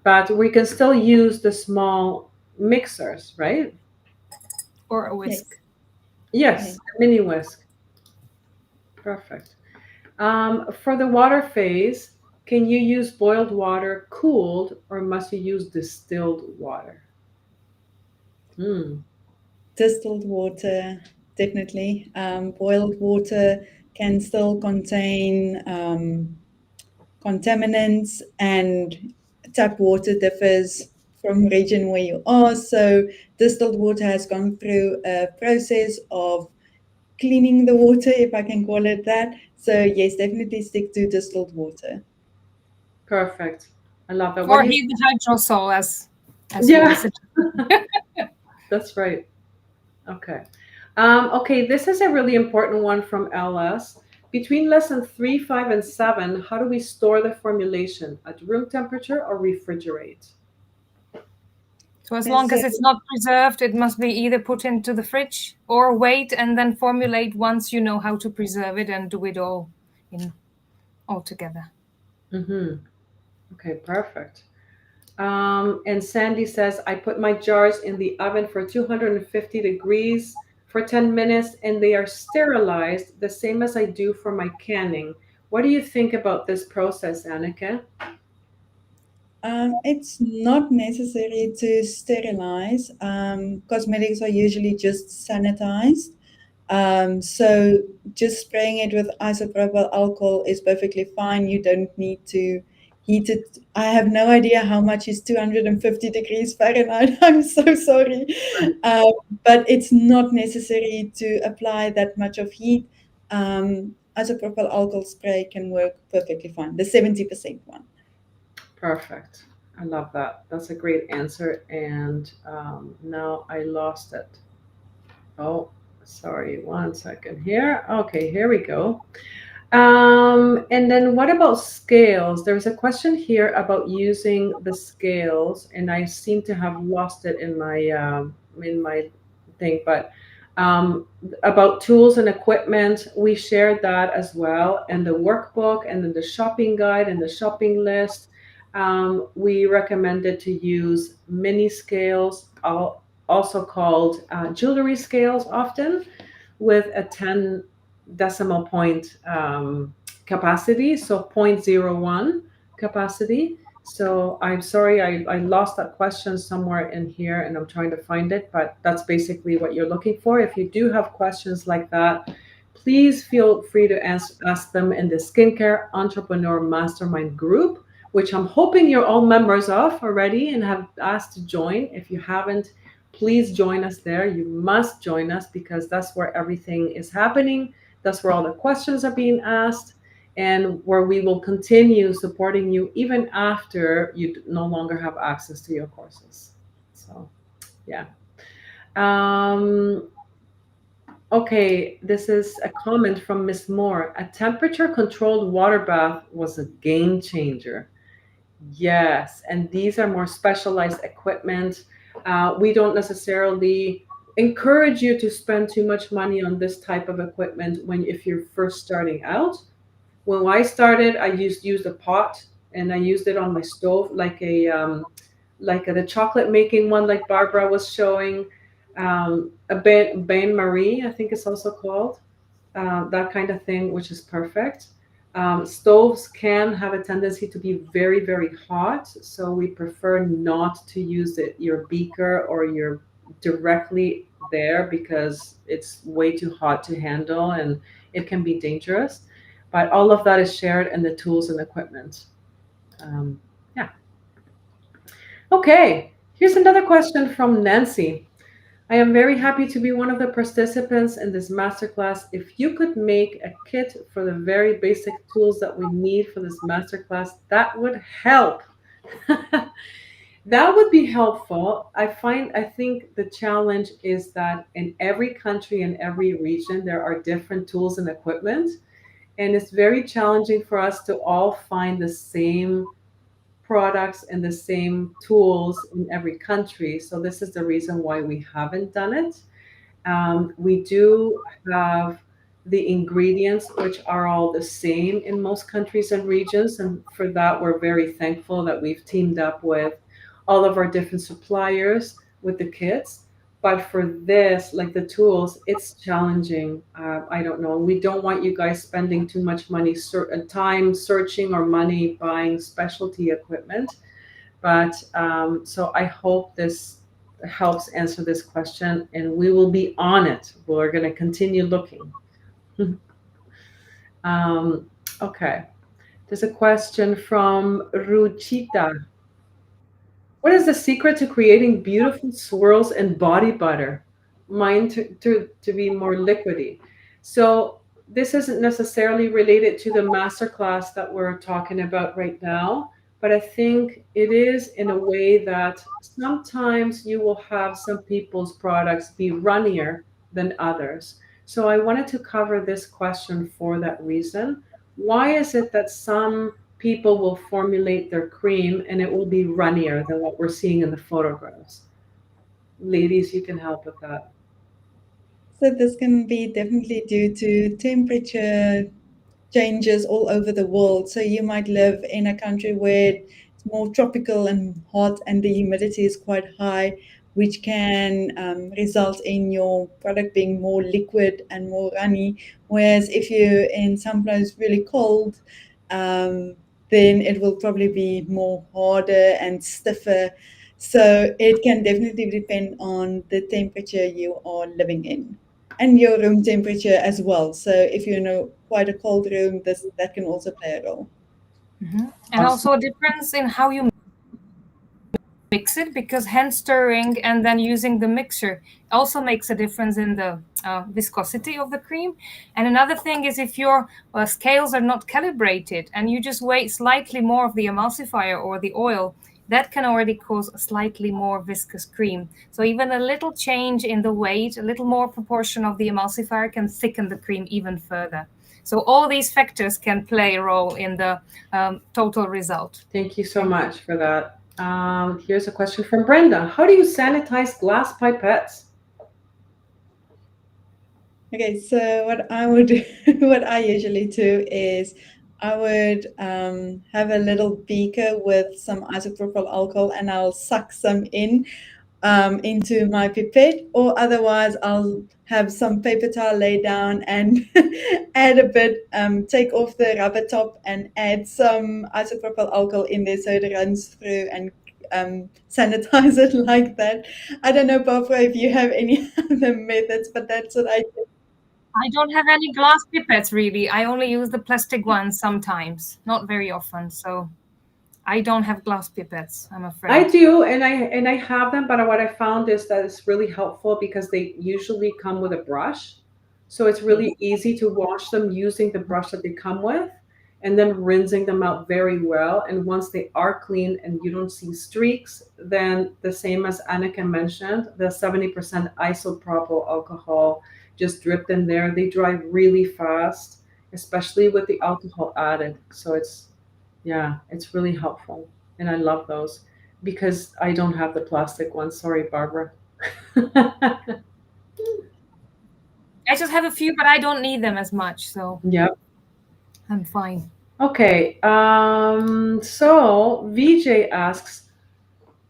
But we can still use the small mixers, right? Or a Yes. whisk. Yes, Okay. a mini whisk. Perfect. For the water phase, can you use boiled water cooled or must you use distilled water? Hmm. Distilled water, definitely. Boiled water can still contain contaminants, and tap water differs from region where you are. So, distilled water has gone through a process of cleaning the water, if I can call it that. So, yes, definitely stick to distilled water. Perfect. I love that. What Or do you? heat the hydrosol as you Yeah, said. that's right. Okay. Okay, this is a really important one from LS. Between lesson 3, 5, and 7, how do we store the formulation? At room temperature or refrigerate? So as long So, as it's not preserved, it must be either put into the fridge or wait and then formulate once you know how to preserve it and do it all together. Mm-hmm. Okay, perfect. And Sandy says, I put my jars in the oven for 250 degrees for 10 minutes and they are sterilized the same as I do for my canning. What do you think about this process, Annika? it's not necessary to sterilize. Cosmetics are usually just sanitized. So just spraying it with isopropyl alcohol is perfectly fine. You don't need to heat it. I have no idea how much is 250 degrees Fahrenheit. I'm so sorry. Um, but it's not necessary to apply that much of heat. Isopropyl alcohol spray can work perfectly fine, the 70% one. Perfect. I love that. That's a great answer. And now I lost it. Oh, sorry. 1 second here. Okay, here we go. And then what about scales? There's a question here about using the scales, and I seem to have lost it in my thing. But Um, about tools and equipment, we shared that as well, and the workbook, and then the shopping guide and the shopping list. We recommended to use mini scales, also called jewelry scales, often with a 10 decimal point capacity, so zero point zero 0.01 capacity. So I'm sorry, I lost that question somewhere in here and I'm trying to find it, but that's basically what you're looking for. If you do have questions like that, please feel free to ask them in the Skincare Entrepreneur Mastermind group, which I'm hoping you're all members of already and have asked to join. If you haven't, please join us there. You must join us because that's where everything is happening. That's where all the questions are being asked and where we will continue supporting you even after you no longer have access to your courses. So, yeah. Um, okay, this is a comment from Miss Moore. A temperature controlled water bath was a game changer. Yes, and these are more specialized equipment. We don't necessarily encourage you to spend too much money on this type of equipment when if you're first starting out. When I started, I used a pot and I used it on my stove the chocolate making one like Barbara was showing, a bain marie I think it's also called, that kind of thing, which is perfect. Stoves can have a tendency to be very, very hot, so we prefer not to use your beaker or your directly there because it's way too hot to handle and it can be dangerous. But all of that is shared in the tools and equipment. Yeah. Okay, here's another question from Nancy. I am very happy to be one of the participants in this masterclass. If you could make a kit for the very basic tools that we need for this masterclass, that would help. That would be helpful. I think the challenge is that in every country and every region, there are different tools and equipment. And it's very challenging for us to all find the same products and the same tools in every country. So this is the reason why we haven't done it. We do have the ingredients, which are all the same in most countries and regions. And for that, we're very thankful that we've teamed up with all of our different suppliers with the kits. But for this, like the tools, it's challenging. I don't know. We don't want you guys spending too much money, time searching or money buying specialty equipment. But so I hope this helps answer this question, and we will be on it. We're going to continue looking. Okay. There's a question from Ruchita. What is the secret to creating beautiful swirls and body butter? Mine to be more liquidy. So this isn't necessarily related to the masterclass that we're talking about right now, but I think it is in a way that sometimes you will have some people's products be runnier than others. So I wanted to cover this question for that reason. Why is it that some people will formulate their cream and it will be runnier than what we're seeing in the photographs? Ladies, you can help with that. So this can be definitely due to temperature changes all over the world. So you might live in a country where it's more tropical and hot and the humidity is quite high, which can result in your product being more liquid and more runny. Whereas if you're in some place really cold, then it will probably be more harder and stiffer. So it can definitely depend on the temperature you are living in and your room temperature as well. So if you're in quite a cold room, that can also play a role. And also a difference in how you mix it, because hand stirring and then using the mixer also makes a difference in the viscosity of the cream. And another thing is if your scales are not calibrated and you just weigh slightly more of the emulsifier or the oil, that can already cause a slightly more viscous cream. So even a little change in the weight, a little more proportion of the emulsifier can thicken the cream even further. So all these factors can play a role in the total result. Thank you so much for that. Here's a question from Brenda. How do you sanitize glass pipettes? Okay, so what I would what I usually do is I would have a little beaker with some isopropyl alcohol and I'll suck some in into my pipette, or otherwise I'll have some paper towel lay down and add a bit, take off the rubber top and add some isopropyl alcohol in there so it runs through and sanitize it like that. I don't know, Barbara, if you have any other methods, but that's what I do. I don't have any glass pipettes really. I only use the plastic ones sometimes, not very often. So I don't have glass pipettes, I'm I afraid. do, and I have them, but what I found is that it's really helpful because they usually come with a brush. So it's really easy to wash them using the brush that they come with and then rinsing them out very well. And once they are clean and you don't see streaks, then the same as Annika mentioned, the 70% isopropyl alcohol just dripped in there. They dry really fast, especially with the alcohol added. So yeah, it's really helpful. And I love those because I don't have the plastic ones. Sorry, Barbara. I just have a few, but I don't need them as much. So Yep. I'm fine. Okay. So VJ asks,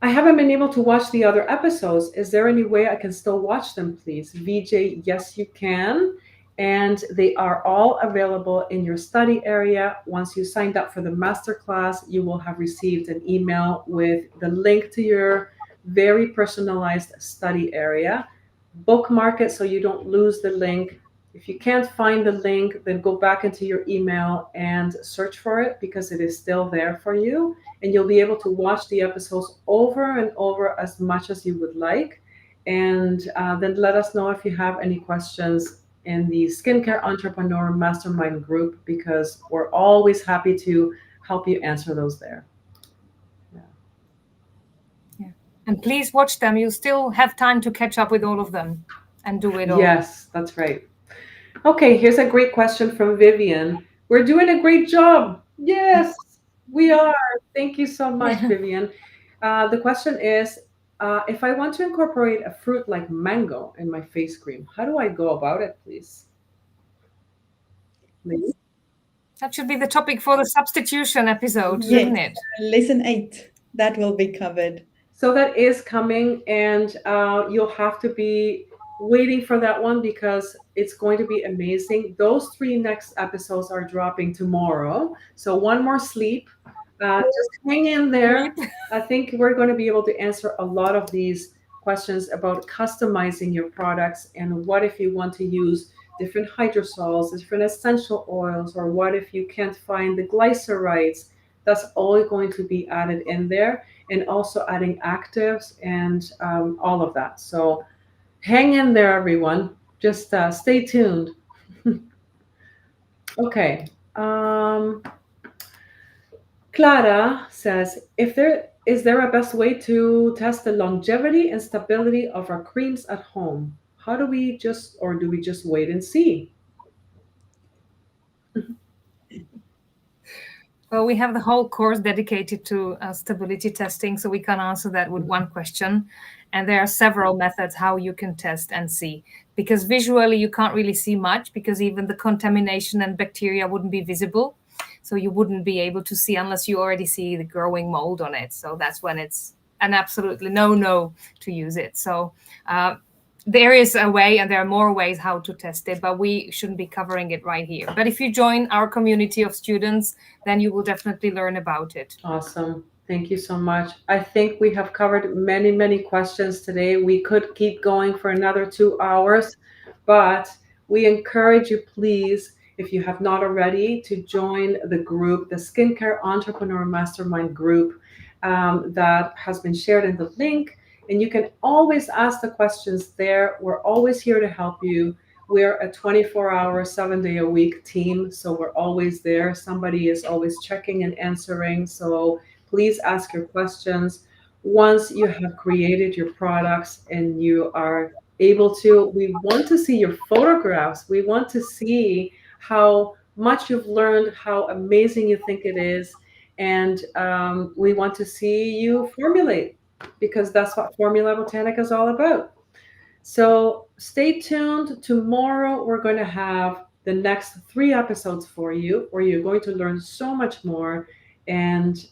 I haven't been able to watch the other episodes. Is there any way I can still watch them, please? VJ, yes, you can. And they are all available in your study area. Once you signed up for the masterclass, you will have received an email with the link to your very personalized study area. Bookmark it so you don't lose the link. If you can't find the link, then go back into your email and search for it because it is still there for you. And you'll be able to watch the episodes over and over as much as you would like. And then let us know if you have any questions in the Skincare Entrepreneur Mastermind group because we're always happy to help you answer those there. Yeah. And please watch them. You still have time to catch up with all of them and do it all. Yes, that's right. Okay, here's a great question from Vivian. We're doing a great job. Yes, we are. Thank you so much, Vivian. The question is, if I want to incorporate a fruit like mango in my face cream, how do I go about it, please? Please. That should be the topic for the substitution episode, Yes, shouldn't it? lesson 8, that will be covered. So that is coming, and you'll have to be waiting for that one because it's going to be amazing. Those 3 next episodes are dropping tomorrow. So one more sleep. Just hang in there. I think we're going to be able to answer a lot of these questions about customizing your products and what if you want to use different hydrosols, different essential oils, or what if you can't find the glycerides. That's all going to be added in there, and also adding actives and all of that. So hang in there, everyone. Just stay tuned. Okay. Clara says, if there is there a best way to test the longevity and stability of our creams at home? How do we just, or do we just wait and see? Well, we have the whole course dedicated to stability testing, so we can answer that with one question. And there are several methods how you can test and see. Because visually, you can't really see much because even the contamination and bacteria wouldn't be visible. So you wouldn't be able to see unless you already see the growing mold on it. So that's when it's an absolutely no to use it. So there is a way, and there are more ways how to test it, but we shouldn't be covering it right here. But if you join our community of students, then you will definitely learn about it. Awesome. Thank you so much. I think we have covered many, many questions today. We could keep going for another 2 hours, but we encourage you, please, if you have not already, to join the group, the Skincare Entrepreneur Mastermind group that has been shared in the link. And you can always ask the questions there. We're always here to help you. We're a 24-hour, 7-day-a-week team, so we're always there. Somebody is always checking and answering. So please ask your questions. Once you have created your products and you are able to, we want to see your photographs. We want to see how much you've learned, how amazing you think it is. And we want to see you formulate, because that's what Formula Botanica is all about. So stay tuned. Tomorrow, we're going to have the next 3 episodes for you, where you're going to learn so much more. And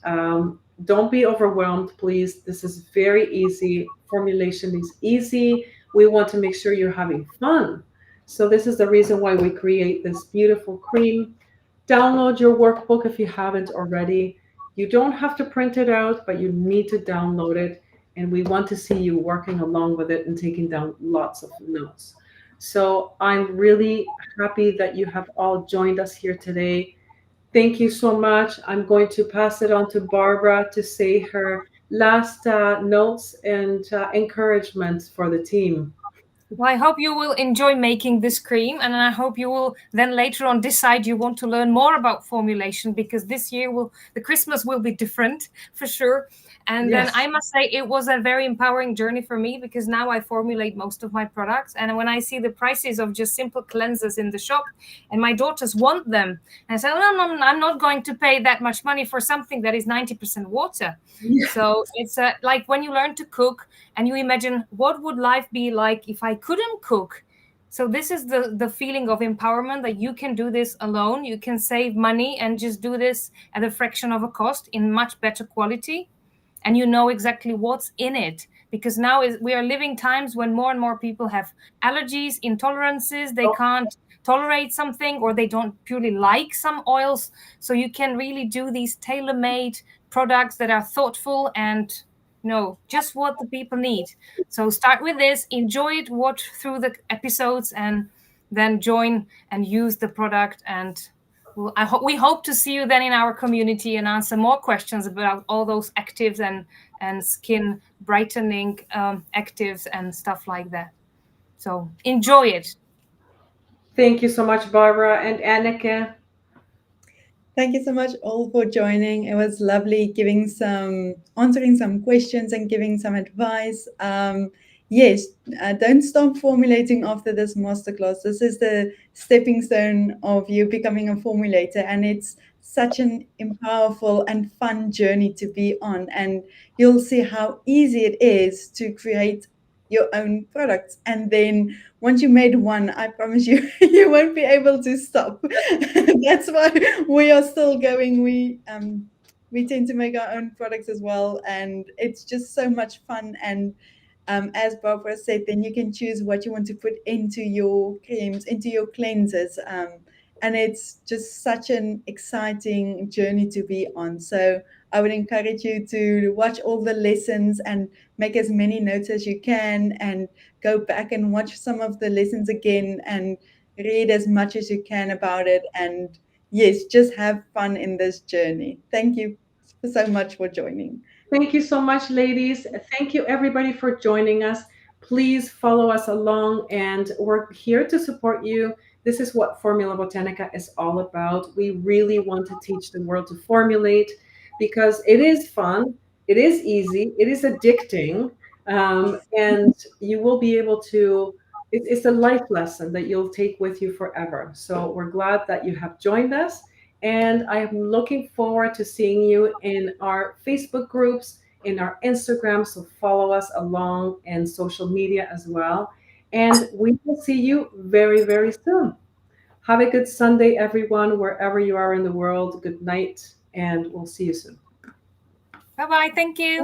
don't be overwhelmed, please. This is very easy. Formulation is easy. We want to make sure you're having fun. So, this is the reason why we create this beautiful cream. Download your workbook if you haven't already. You don't have to print it out, but you need to download it. And we want to see you working along with it and taking down lots of notes. So I'm really happy that you have all joined us here today. Thank you so much. I'm going to pass it on to Barbara to say her last notes and encouragements for the team. Well, I hope you will enjoy making this cream, and I hope you will then later on decide you want to learn more about formulation, because this year the Christmas will be different for sure. And Yes. then I must say it was a very empowering journey for me, because now I formulate most of my products, and when I see the prices of just simple cleansers in the shop, and my daughters want them, and I say, no, no, no, I'm not going to pay that much money for something that is 90% water. Yeah. So it's like when you learn to cook and you imagine what would life be like if I couldn't cook. So this is the feeling of empowerment, that you can do this alone. You can save money and just do this at a fraction of a cost in much better quality. And you know exactly what's in it, because now we are living times when more and more people have allergies, intolerances. They can't tolerate something, or they don't purely like some oils. So you can really do these tailor-made products that are thoughtful and just what the people need. So start with this, enjoy it, watch through the episodes, and then join and use the product. And we hope to see you then in our community and answer more questions about all those actives and skin brightening actives and stuff like that. So enjoy it. Thank you so much, Barbara and Anneke. Thank you so much all for joining. It was lovely answering some questions and giving some advice. Yes, don't stop formulating after this masterclass. This is the stepping stone of you becoming a formulator, and it's such an powerful and fun journey to be on. And you'll see how easy it is to create your own products. And then once you made one, I promise you, you won't be able to stop. That's why we are still going. We tend to make our own products as well, and it's just so much fun. And as Barbara said, then you can choose what you want to put into your creams, into your cleansers. And it's just such an exciting journey to be on. So I would encourage you to watch all the lessons and make as many notes as you can, and go back and watch some of the lessons again, and read as much as you can about it. And yes, just have fun in this journey. Thank you so much for joining. Thank you so much, ladies. Thank you, everybody, for joining us. Please follow us along, and we're here to support you. This is what Formula Botanica is all about. We really want to teach the world to formulate, because it is fun, it is easy, it is addicting, and you will be able to. It's a life lesson that you'll take with you forever. So we're glad that you have joined us. And I'm looking forward to seeing you in our Facebook groups, in our Instagram. So follow us along in social media as well. And we will see you very, very soon. Have a good Sunday, everyone, wherever you are in the world. Good night, and we'll see you soon. Bye-bye. Thank you.